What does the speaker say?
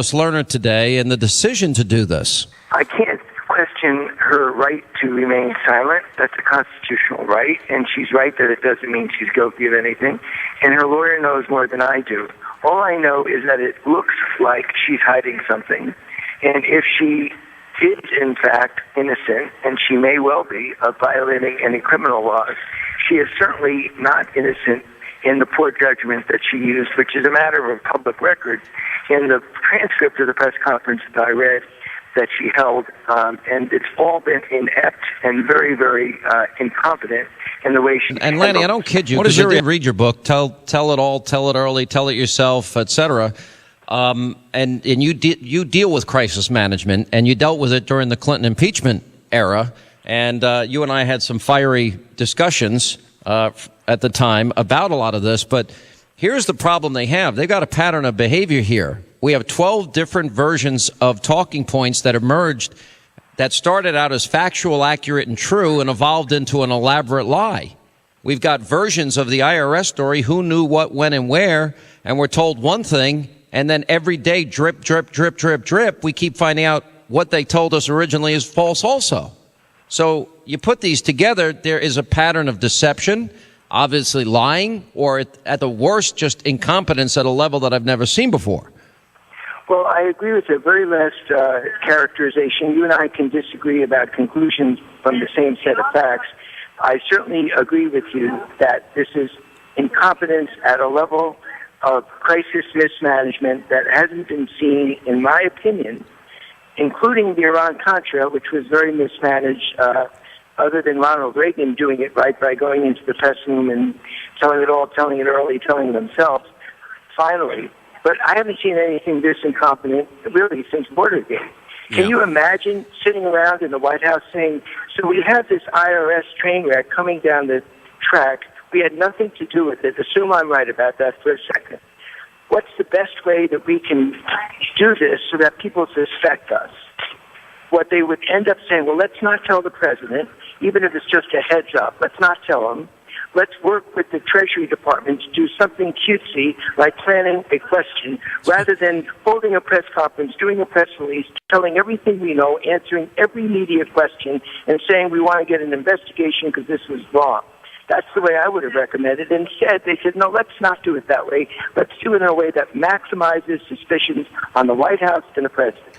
Lois Lerner today and the decision to do this. I can't question her right to remain silent. That's a constitutional right, and she's right that it doesn't mean she's guilty of anything. And her lawyer knows more than I do. All I know is that it looks like she's hiding something. And if she is, in fact, innocent, and she may well be, of violating any criminal laws, she is certainly not innocent in the poor judgment that she used, which is a matter of public record. In the transcript of the press conference that I read that she held, and it's all been inept and very, very incompetent in the way she... And Lanny, I don't kid you. What is your read your book? Tell it all. Tell it early. Tell it yourself, etc. And you deal with crisis management, and you dealt with it during the Clinton impeachment era. And you and I had some fiery discussions at the time about a lot of this. But here's the problem they have. They've got a pattern of behavior here. We have 12 different versions of talking points that emerged that started out as factual, accurate, and true and evolved into an elaborate lie. We've got versions of the IRS story, who knew what, when, and where, and we're told one thing, and then every day, drip, drip, drip, drip, drip, we keep finding out what they told us originally is false also. So you put these together, there is a pattern of deception, obviously lying, or at the worst, just incompetence at a level that I've never seen before. Well, I agree with the very last characterization. You and I can disagree about conclusions from the same set of facts. I certainly agree with you that this is incompetence at a level of crisis mismanagement that hasn't been seen, in my opinion, including the Iran-Contra, which was very mismanaged, other than Ronald Reagan doing it right by going into the press room and telling it all, telling it early, telling it themselves, finally. But I haven't seen anything this incompetent, really, since Watergate. Can you imagine sitting around in the White House saying, so we have this IRS train wreck coming down the track. We had nothing to do with it. Assume I'm right about that for a second. What's the best way that we can do this so that people suspect us? What they would end up saying, well, let's not tell the president, even if it's just a heads up. Let's not tell him. Let's work with the Treasury Department to do something cutesy, like planning a question, rather than holding a press conference, doing a press release, telling everything we know, answering every media question, and saying we want to get an investigation because this was wrong. That's the way I would have recommended. Instead, they said, no, let's not do it that way. Let's do it in a way that maximizes suspicions on the White House and the president.